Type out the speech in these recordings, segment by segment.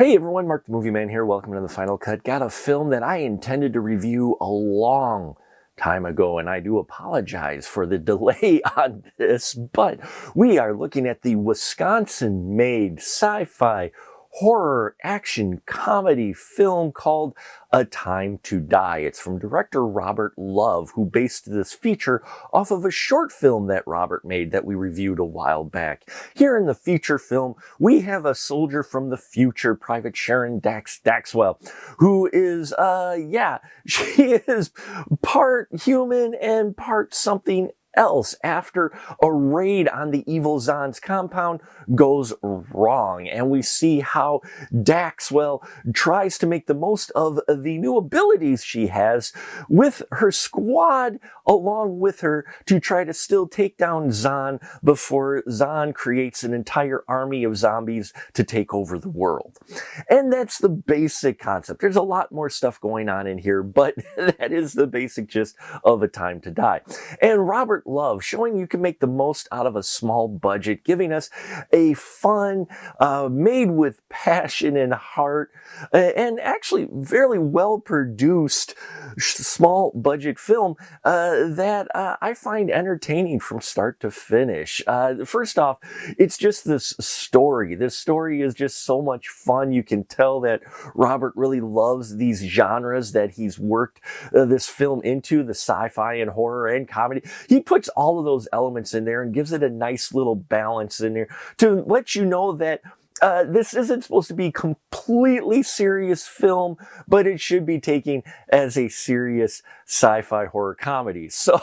Hey everyone, Mark the Movie Man here. Welcome to the Final Cut. Got a film that I intended to review a long time ago, and I do apologize for the delay on this, but we are looking at the Wisconsin-made sci-fi horror action comedy film called A Time to Die. It's from director Robert Love, who based this feature off of a short film that Robert made that we reviewed a while back. Here in the feature film, we have a soldier from the future, Private Sharon Daxwell, who is, she is part human and part something else after a raid on the evil Zon's compound goes wrong. And we see how Daxwell tries to make the most of the new abilities she has with her squad along with her to try to still take down Zon before Zon creates an entire army of zombies to take over the world. And that's the basic concept. There's a lot more stuff going on in here, but that is the basic gist of A Time to Die. And Robert Love, showing you can make the most out of a small budget, giving us a fun, made with passion and heart, and actually very well produced small budget film that I find entertaining from start to finish. First off, it's just this story. This story is just so much fun. You can tell that Robert really loves these genres that he's worked this film into, the sci-fi and horror and comedy. He puts all of those elements in there and gives it a nice little balance in there to let you know that this isn't supposed to be a completely serious film, but it should be taken as a serious sci-fi horror comedy. So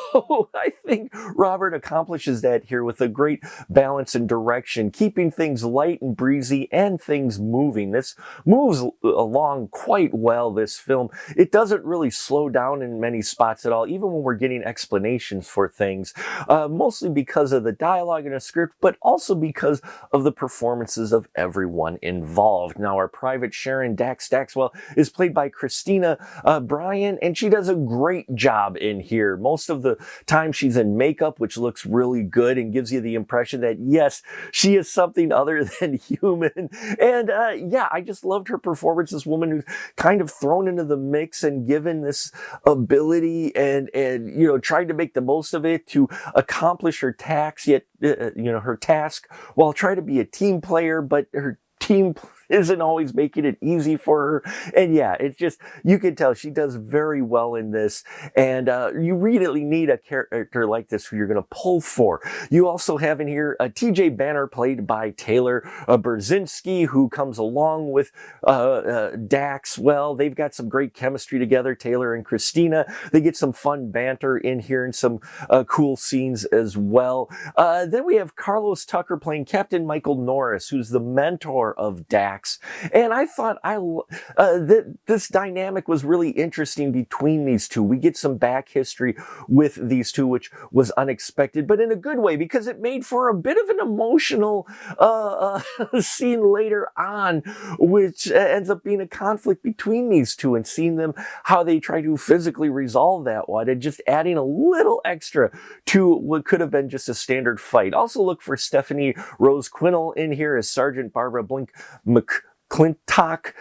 I think Robert accomplishes that here with a great balance and direction, keeping things light and breezy and things moving. This moves along quite well, this film. It doesn't really slow down in many spots at all, even when we're getting explanations for things, mostly because of the dialogue in the script, but also because of the performances of everyone involved. Now, our Private Sharon Daxwell is played by Christina Bryan, and she does a great job in here. Most of the time she's in makeup, which looks really good and gives you the impression that, yes, she is something other than human. And I just loved her performance, this woman who's kind of thrown into the mix and given this ability and tried to make the most of it to accomplish her task, her task while trying to be a team player, but her team isn't always making it easy for her. And it's just, you can tell she does very well in this. And you really need a character like this who you're going to pull for. You also have in here TJ Banner, played by Taylor Berzinski, who comes along with Daxwell. They've got some great chemistry together, Taylor and Christina. They get some fun banter in here and some cool scenes as well. Then we have Carlos Tucker playing Captain Michael Norris, who's the mentor of Dax. And I thought that this dynamic was really interesting between these two. We get some back history with these two, which was unexpected, but in a good way, because it made for a bit of an emotional scene later on, which ends up being a conflict between these two, and seeing them, how they try to physically resolve that one, and just adding a little extra to what could have been just a standard fight. Also look for Stephanie Rose Quinnell in here as Sergeant Barbara McClintock.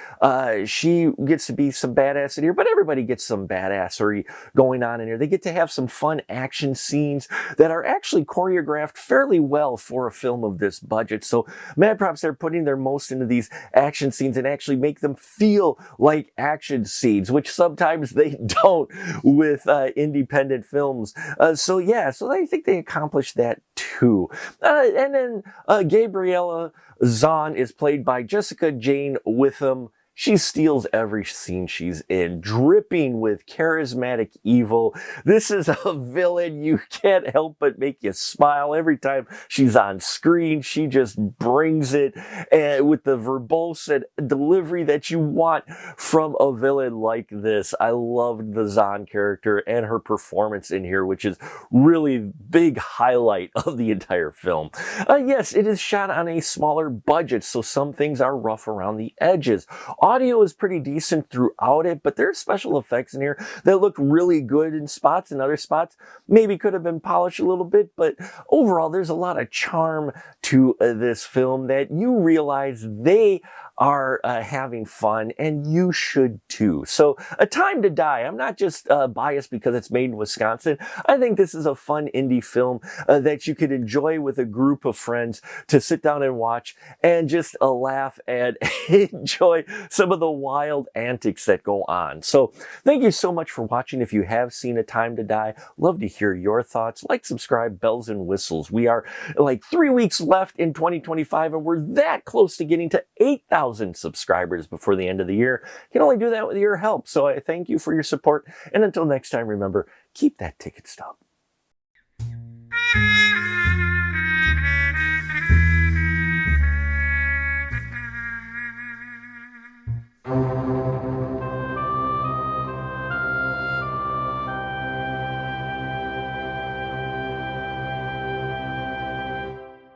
She gets to be some badass in here, but everybody gets some badassery going on in here. They get to have some fun action scenes that are actually choreographed fairly well for a film of this budget. So mad props, they're putting their most into these action scenes and actually make them feel like action scenes, which sometimes they don't with independent films. So I think they accomplished that too. And then Gabriella Zahn is played by Jessica Jane Witham. She steals every scene she's in, dripping with charismatic evil. This is a villain you can't help but make you smile every time she's on screen. She just brings it, and with the verbose and delivery that you want from a villain like this. I loved the Zahn character and her performance in here, which is really big highlight of the entire film. Yes, it is shot on a smaller budget, so some things are rough around the edges. Audio is pretty decent throughout it, but there are special effects in here that look really good in spots, and other spots maybe could have been polished a little bit, but overall there's a lot of charm to this film that you realize they are having fun, and you should too. So, A Time to Die, I'm not just biased because it's made in Wisconsin. I think this is a fun indie film that you could enjoy with a group of friends to sit down and watch and just laugh and enjoy some of the wild antics that go on. So thank you so much for watching. If you have seen A Time to Die, love to hear your thoughts. Like, subscribe, bells and whistles. We are like 3 weeks left in 2025, and we're that close to getting to 8,000 subscribers before the end of the year. You can only do that with your help. So I thank you for your support. And until next time, remember, keep that ticket stub.